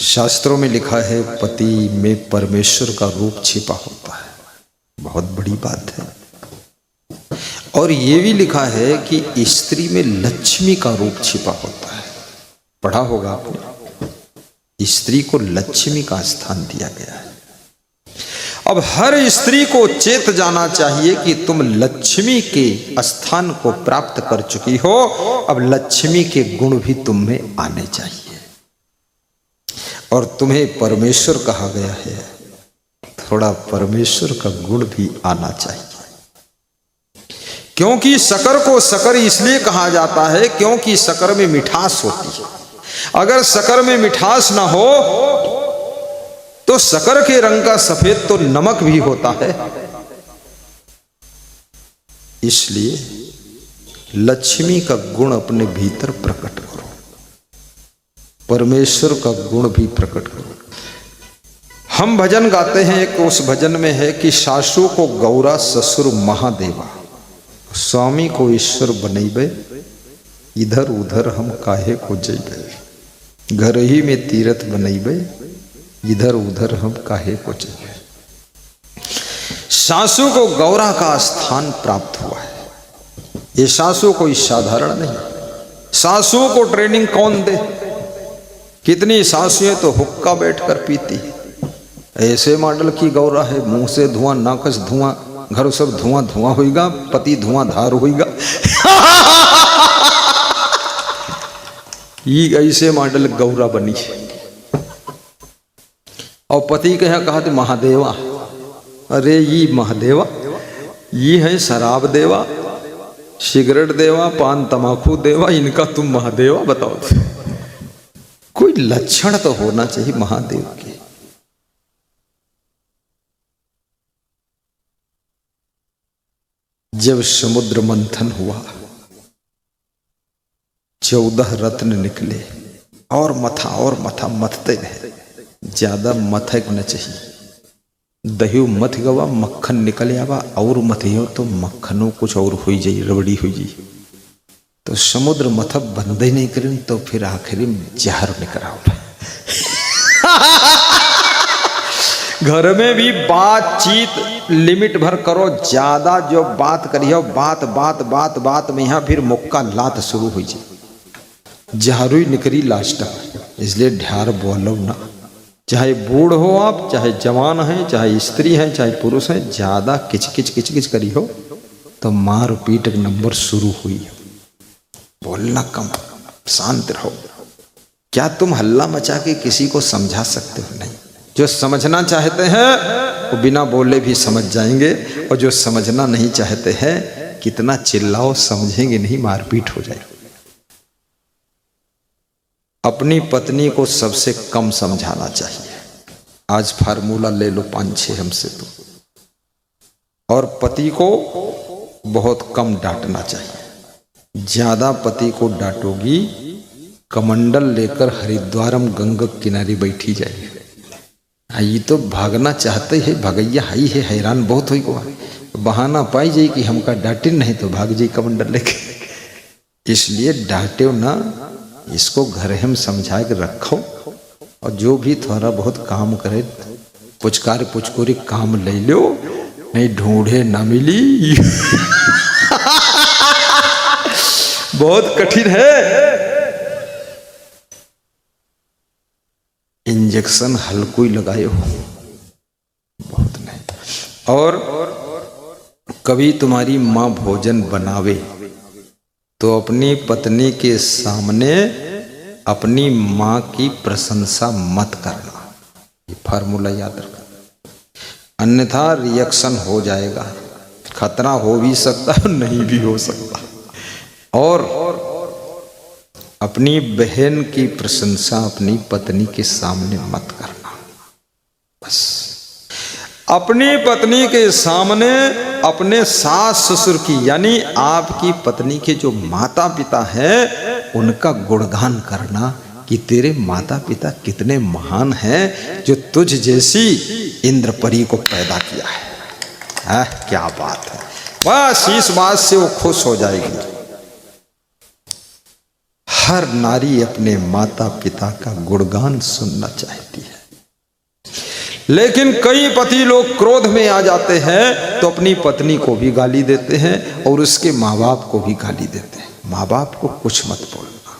शास्त्रों में लिखा है पति में परमेश्वर का रूप छिपा होता है, बहुत बड़ी बात है। और ये भी लिखा है कि स्त्री में लक्ष्मी का रूप छिपा होता है, पढ़ा होगा आपने। स्त्री को लक्ष्मी का स्थान दिया गया है। अब हर स्त्री को चेत जाना चाहिए कि तुम लक्ष्मी के स्थान को प्राप्त कर चुकी हो, अब लक्ष्मी के गुण भी तुम में आने चाहिए। और तुम्हें परमेश्वर कहा गया है, थोड़ा परमेश्वर का गुण भी आना चाहिए। क्योंकि शक्कर को शक्कर इसलिए कहा जाता है क्योंकि शक्कर में मिठास होती है। अगर शक्कर में मिठास ना हो तो शक्कर के रंग का सफेद तो नमक भी होता है। इसलिए लक्ष्मी का गुण अपने भीतर प्रकट करो, परमेश्वर का गुण भी प्रकट करो। हम भजन गाते हैं, एक उस भजन में है कि सासू को गौरा ससुर महादेवा, स्वामी को ईश्वर बनैबे, इधर उधर हम काहे को जैबे, घर ही में तीर्थ बनैबे, इधर उधर हम काहे को जैबे। सासू को गौरा का स्थान प्राप्त हुआ है। ये सासू कोई साधारण नहीं। सासू को ट्रेनिंग कौन दे? कितनी सासुएं तो हुक्का बैठकर पीती, ऐसे मॉडल की गौरा है, मुंह से धुआं, नाकस धुआं, घर सब धुआं धुआं होगा, पति धुआंधार होगा। ये ऐसे मॉडल गौरा बनी है। और पति कहा थे महादेवा, अरे ये महादेवा, ये है शराब देवा, सिगरेट देवा, पान तमाकू देवा, इनका तुम महादेवा बताओ। कोई लक्षण तो होना चाहिए महादेव के। जब समुद्र मंथन हुआ, 14 रत्न निकले, और मथा मथते रहे, ज्यादा मथक न चाहिए। दही मथ गवा मक्खन निकल आवा, और मथियो तो मक्खनों कुछ और हुई जाई, रबड़ी हुई जाई। तो समुद्र मथब बंद ही नहीं करें तो फिर आखिरी में जहर निकला। घर में भी बातचीत लिमिट भर करो, ज्यादा जो बात करियो बात बात बात बात में यहाँ फिर मुक्का लात शुरू हुई जाए, जहरू ही निकली लास्ट। इसलिए ढ्यार बोलो ना, चाहे बूढ़ हो आप, चाहे जवान है, चाहे स्त्री है, चाहे पुरुष है, ज्यादा किचकिच किचकिच करी हो तो मार पीट नंबर शुरू हुई। बोलना कम, शांत रहो। क्या तुम हल्ला मचा के किसी को समझा सकते हो? नहीं। जो समझना चाहते हैं वो बिना बोले भी समझ जाएंगे, और जो समझना नहीं चाहते हैं कितना चिल्लाओ समझेंगे नहीं, मारपीट हो जाएगी। अपनी पत्नी को सबसे कम समझाना चाहिए। आज फार्मूला ले लो 5-6 हमसे तो। और पति को बहुत कम डांटना चाहिए। ज्यादा पति को डांटोगी, कमंडल लेकर हरिद्वारम गंगा किनारे बैठी जाएगी। ये तो भागना चाहते है, भगैया हाई है, हैरान बहुत हुई को बहाना पाई जाए कि हमका डांटे नहीं तो भाग जाए कमंडल लेके। इसलिए डांटे ना, इसको घर हम समझा के रखो। और जो भी थोड़ा बहुत काम करे, पुचकार पुचकोरी काम ले लो, नहीं ढूंढे ना मिली। बहुत कठिन है। इंजेक्शन हल्को ही लगाए हो, बहुत नहीं। और कभी तुम्हारी माँ भोजन बनावे तो अपनी पत्नी के सामने अपनी माँ की प्रशंसा मत करना। ये फार्मूला याद रखना, अन्यथा रिएक्शन हो जाएगा। खतरा हो भी सकता है, नहीं भी हो सकता। और अपनी बहन की प्रशंसा अपनी पत्नी के सामने मत करना। बस अपनी पत्नी के सामने अपने सास ससुर की, यानी आपकी पत्नी के जो माता पिता हैं उनका गुणगान करना कि तेरे माता पिता कितने महान हैं जो तुझ जैसी इंद्रपरी को पैदा किया है। क्या बात है। बस इस बात से वो खुश हो जाएगी। हर नारी अपने माता पिता का गुणगान सुनना चाहती है। लेकिन कई पति लोग क्रोध में आ जाते हैं तो अपनी पत्नी को भी गाली देते हैं और उसके माँ बाप को भी गाली देते हैं। माँ बाप को कुछ मत बोलना,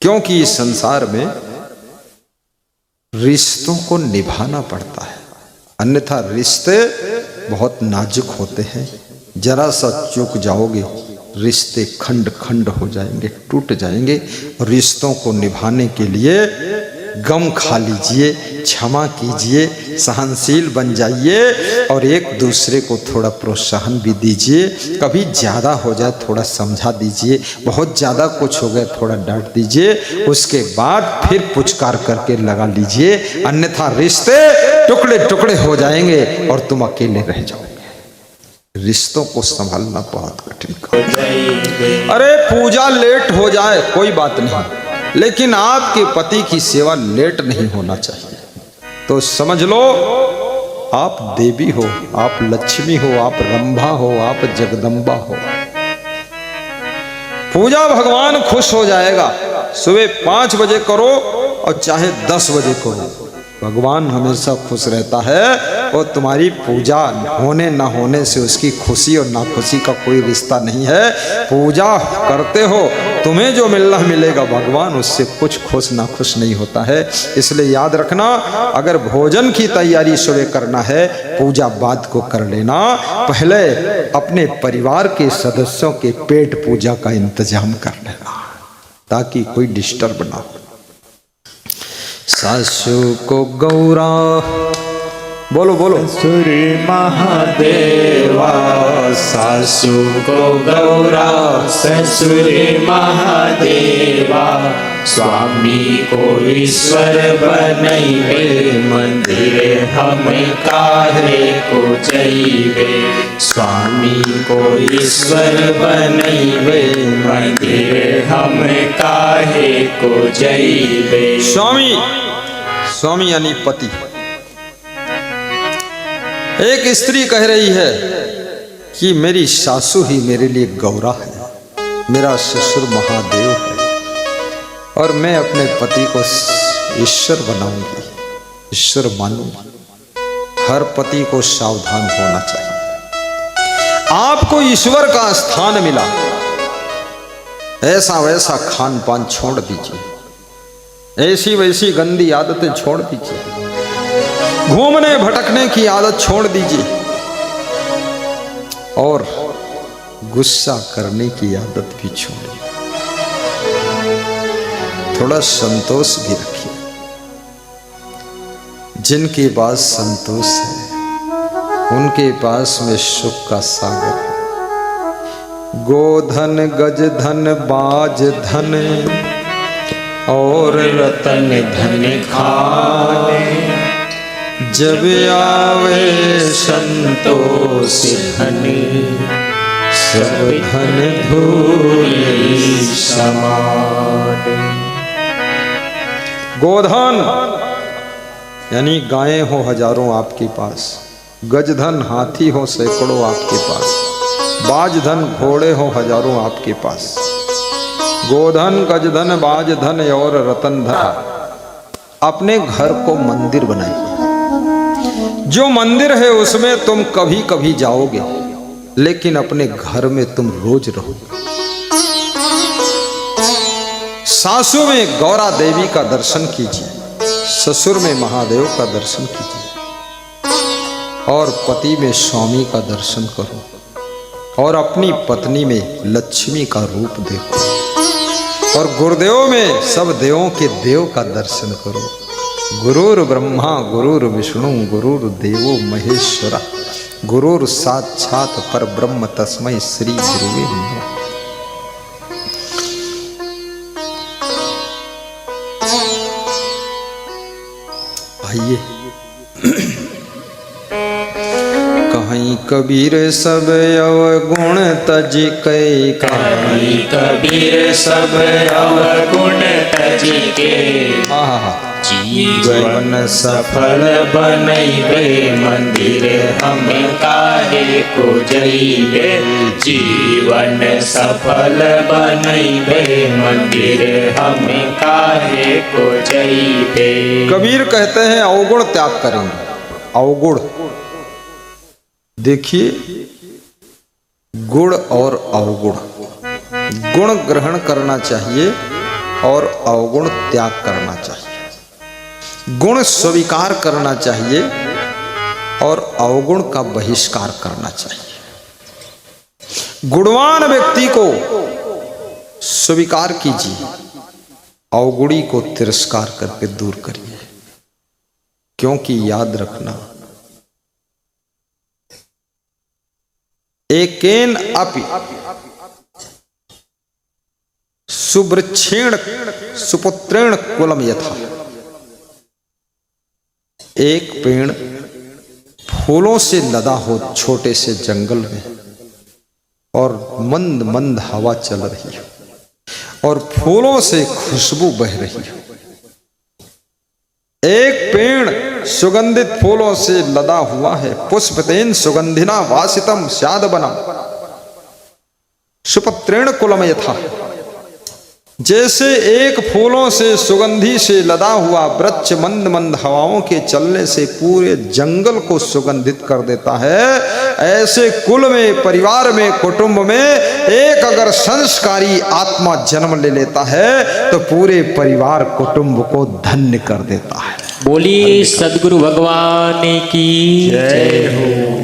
क्योंकि इस संसार में रिश्तों को निभाना पड़ता है, अन्यथा रिश्ते बहुत नाजुक होते हैं। जरा सा चूक जाओगे रिश्ते खंड खंड हो जाएंगे, टूट जाएंगे। रिश्तों को निभाने के लिए गम खा लीजिए, क्षमा कीजिए, सहनशील बन जाइए और एक दूसरे को थोड़ा प्रोत्साहन भी दीजिए। कभी ज़्यादा हो जाए थोड़ा समझा दीजिए, बहुत ज़्यादा कुछ हो गया थोड़ा डांट दीजिए, उसके बाद फिर पुचकार करके लगा लीजिए, अन्यथा रिश्ते टुकड़े टुकड़े हो जाएंगे और तुम अकेले रह जाओगे। रिश्तों को संभालना बहुत कठिन काम है। अरे पूजा लेट हो जाए कोई बात नहीं, लेकिन आपके पति की सेवा लेट नहीं होना चाहिए। तो समझ लो आप देवी हो, आप लक्ष्मी हो, आप रंभा हो, आप जगदम्बा हो। पूजा भगवान खुश हो जाएगा। सुबह 5 बजे करो और चाहे 10 बजे करो, भगवान हमेशा खुश रहता है। और तुम्हारी पूजा होने ना होने से उसकी खुशी और नाखुशी का कोई रिश्ता नहीं है। पूजा करते हो, तुम्हें जो मिलना मिलेगा, भगवान उससे कुछ खुश नाखुश नहीं होता है। इसलिए याद रखना, अगर भोजन की तैयारी सुबह करना है, पूजा बाद को कर लेना। पहले अपने परिवार के सदस्यों के पेट पूजा का इंतजाम कर लेना ताकि कोई डिस्टर्ब ना हो। सासू को गौरा, बोलो बोलो, ससुर महादेवा, सासू को गौरा, ससुर महादेवा, स्वामी को ईश्वर बनैबे, मंदिर हम काहे को जइबे, स्वामी को ईश्वर बनैबे, मंदिर हम काहे को जइबे। स्वामी, स्वामी यानी पति। एक स्त्री कह रही है कि मेरी सासू ही मेरे लिए गौरा है, मेरा ससुर महादेव है और मैं अपने पति को ईश्वर बनाऊंगी, ईश्वर मानूंगी। हर पति को सावधान होना चाहिए। आपको ईश्वर का स्थान मिला, ऐसा वैसा खान पान छोड़ दीजिए, ऐसी वैसी गंदी आदतें छोड़ दीजिए, घूमने भटकने की आदत छोड़ दीजिए और गुस्सा करने की आदत भी छोड़िए। थोड़ा संतोष भी रखिए। जिनके पास संतोष है उनके पास में सुख का सागर है। गोधन गज धन बाज धन और रतन धन खाने, जब आवे संतोष धन, सब धन धूलि समान। गोधन यानी गायें हो हजारों आपके पास, गजधन हाथी हो सैकड़ों आपके पास, बाजधन घोड़े हो हजारों आपके पास। गोधन गजधन बाजधन और रतन धन। अपने घर को मंदिर बनाइए। जो मंदिर है उसमें तुम कभी कभी जाओगे, लेकिन अपने घर में तुम रोज रहोगे। सासू में गौरा देवी का दर्शन कीजिए, ससुर में महादेव का दर्शन कीजिए और पति में स्वामी का दर्शन करो और अपनी पत्नी में लक्ष्मी का रूप देखो और गुरुदेव में सब देवों के देव का दर्शन करो। गुरुर ब्रह्मा गुरुर विष्णु गुरुर देवो महेश्वरा, गुरुर साक्षात परब्रह्म तस्मै श्री गुरुवे नमः। आइए कहीं कबीर सब अवगुण तज कै, कहीं कबीर सब अवगुण तज के, जीवन सफल बनैबे मंदिर हम काहे को जइबे। जीवन सफल बनैबे मंदिर हम काहे को जइबे। कबीर कहते हैं अवगुण त्याग करेंगे। अवगुण देखिए, गुण और अवगुण, गुण ग्रहण करना चाहिए और अवगुण त्याग करना चाहिए। गुण स्वीकार करना चाहिए और अवगुण का बहिष्कार करना चाहिए। गुणवान व्यक्ति को स्वीकार कीजिए, अवगुणी को तिरस्कार करके दूर करिए। क्योंकि याद रखना, एकेन अपि सुवृक्षेण सुपुत्रेण कुलम यथा। एक पेड़ फूलों से लदा हो छोटे से जंगल में, और मंद मंद हवा चल रही हो और फूलों से खुशबू बह रही हो। एक पेड़ सुगंधित फूलों से लदा हुआ है। पुष्पतेन सुगंधिना वासितम स्यादवनम सुपत्रेण कुलम यथा। जैसे एक फूलों से सुगंधी से लदा हुआ वृक्ष मंद मंद हवाओं के चलने से पूरे जंगल को सुगंधित कर देता है, ऐसे कुल में, परिवार में, कुटुंब में एक अगर संस्कारी आत्मा जन्म ले लेता है तो पूरे परिवार कुटुंब को धन्य कर देता है। बोलिए सद्गुरु भगवान की जय हो।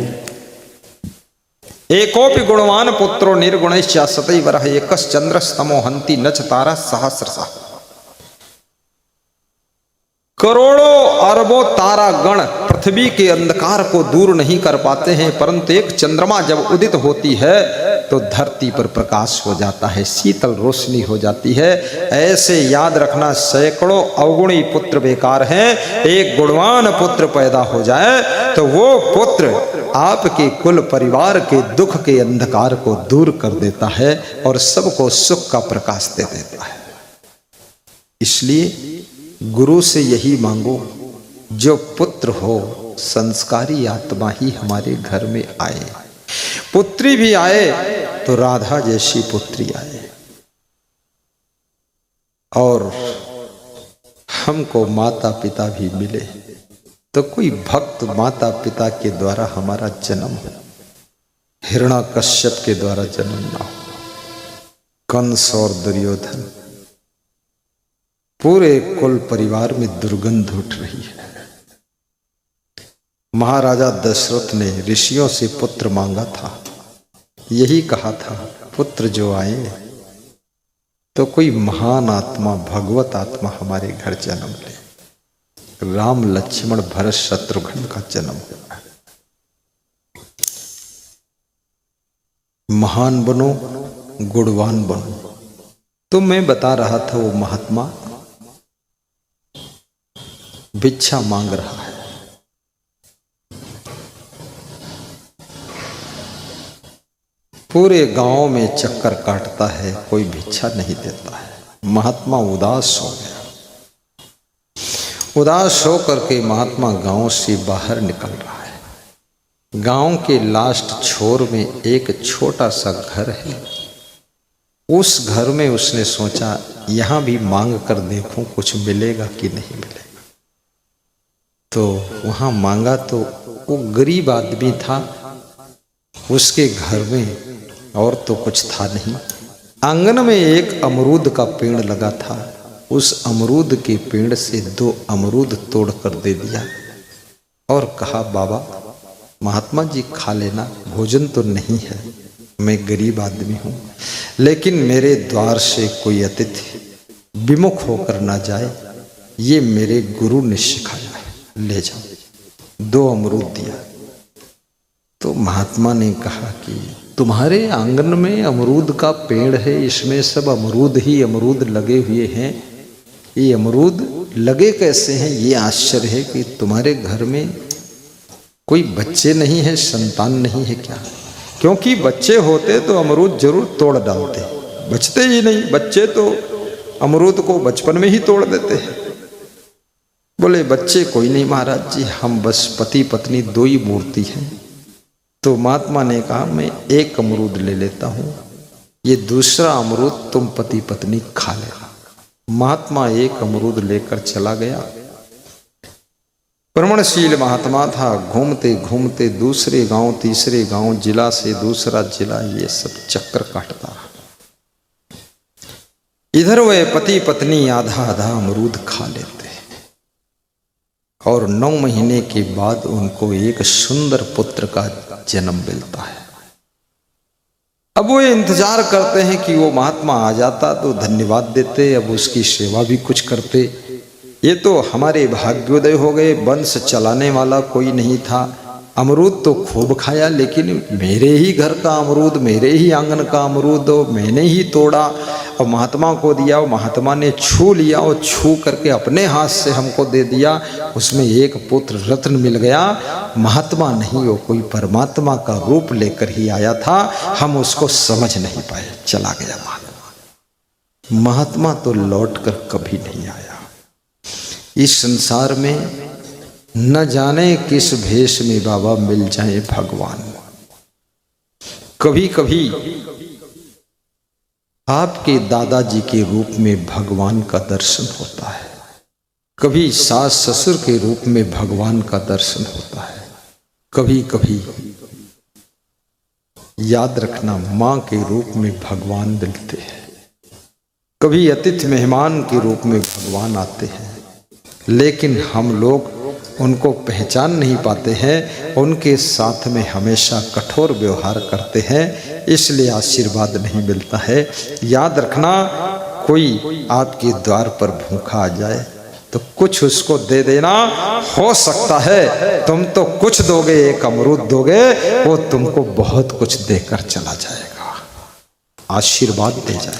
एकोपि गुणवान पुत्रो निर्गुणैश्च सतैवरः एकश्चंद्रस्तमो हन्ति नच तारा सहस्रशः। करोड़ों अरबों तारा गण पृथ्वी के अंधकार को दूर नहीं कर पाते हैं, परंतु एक चंद्रमा जब उदित होती है तो धरती पर प्रकाश हो जाता है, शीतल रोशनी हो जाती है। ऐसे याद रखना, सैकड़ों अवगुणी पुत्र बेकार हैं, एक गुणवान पुत्र पैदा हो जाए तो वो पुत्र आपके कुल परिवार के दुख के अंधकार को दूर कर देता है और सबको सुख का प्रकाश दे देता है। इसलिए गुरु से यही मांगो, जो पुत्र हो संस्कारी आत्मा ही हमारे घर में आए। पुत्री भी आए तो राधा जैसी पुत्री आए, और हमको माता पिता भी मिले तो कोई भक्त माता पिता के द्वारा हमारा जन्म हो, हिरण्याकश्यप के द्वारा जन्म ना हो। कंस और दुर्योधन, पूरे कुल परिवार में दुर्गंध उठ रही है। महाराजा दशरथ ने ऋषियों से पुत्र मांगा था, यही कहा था पुत्र जो आए तो कोई महान आत्मा, भगवत आत्मा हमारे घर जन्म ले। राम लक्ष्मण भरत शत्रुघ्न का जन्म हुआ। महान बनो, गुणवान बनो। तो मैं बता रहा था वो महात्मा भिक्षा मांग रहा है। पूरे गांव में चक्कर काटता है, कोई भिक्षा नहीं देता है। महात्मा उदास हो गया। उदास होकर के महात्मा गांव से बाहर निकल रहा है। गांव के लास्ट छोर में एक छोटा सा घर है। उस घर में उसने सोचा यहां भी मांग कर देखूं कुछ मिलेगा कि नहीं मिलेगा। तो वहां मांगा तो वो गरीब आदमी था, उसके घर में और तो कुछ था नहीं। आंगन में एक अमरूद का पेड़ लगा था, उस अमरूद के पेड़ से 2 अमरूद तोड़ कर दे दिया और कहा बाबा महात्मा जी खा लेना, भोजन तो नहीं है, मैं गरीब आदमी हूँ, लेकिन मेरे द्वार से कोई अतिथि विमुख होकर ना जाए, ये मेरे गुरु ने सिखाया है, ले जाओ। 2 अमरूद दिया। तो महात्मा ने कहा कि तुम्हारे आंगन में अमरूद का पेड़ है, इसमें सब अमरूद ही अमरूद लगे हुए हैं, ये अमरूद लगे कैसे हैं? ये आश्चर्य है कि तुम्हारे घर में कोई बच्चे नहीं है, संतान नहीं है क्या? क्योंकि बच्चे होते तो अमरूद जरूर तोड़ डालते, बचते ही नहीं। बच्चे तो अमरूद को बचपन में ही तोड़ देते हैं। बोले बच्चे कोई नहीं महाराज जी, हम बस पति पत्नी दो ही मूर्ति हैं। तो महात्मा ने कहा मैं एक अमरूद ले लेता हूं, ये दूसरा अमरूद तुम पति पत्नी खा लेना। महात्मा एक अमरूद लेकर चला गया। प्रवणशील महात्मा था, घूमते घूमते दूसरे गांव तीसरे गांव, जिला से दूसरा जिला, ये सब चक्कर काटता रहा। इधर वह पति पत्नी आधा आधा अमरूद खा लेते और 9 महीने के बाद उनको एक सुंदर पुत्र का जन्म मिलता है। अब वो इंतजार करते हैं कि वो महात्मा आ जाता तो धन्यवाद देते, अब उसकी सेवा भी कुछ करते। ये तो हमारे भाग्योदय हो गए, वंश चलाने वाला कोई नहीं था। अमरूद तो खूब खाया, लेकिन मेरे ही घर का अमरूद, मेरे ही आंगन का अमरूद मैंने ही तोड़ा और महात्मा को दिया। और महात्मा ने छू लिया और छू करके अपने हाथ से हमको दे दिया। उसमें एक पुत्र रत्न मिल गया। महात्मा नहीं, वो कोई परमात्मा का रूप लेकर ही आया था, हम उसको समझ नहीं पाए, चला गया महात्मा। महात्मा तो लौट कर कभी नहीं आया। इस संसार में न जाने किस भेष में बाबा मिल जाए भगवान। कभी कभी आपके दादाजी के रूप में भगवान का दर्शन होता है, कभी सास ससुर के रूप में भगवान का दर्शन होता है, कभी कभी याद रखना मां के रूप में भगवान मिलते हैं, कभी अतिथि मेहमान के रूप में भगवान आते हैं। लेकिन हम लोग उनको पहचान नहीं पाते हैं, उनके साथ में हमेशा कठोर व्यवहार करते हैं, इसलिए आशीर्वाद नहीं मिलता है। याद रखना, कोई आपके द्वार पर भूखा आ जाए तो कुछ उसको दे देना। हो सकता है तुम तो कुछ दोगे, एक अमरूद दोगे, वो तुमको बहुत कुछ देकर चला जाएगा, आशीर्वाद दे जाएगा।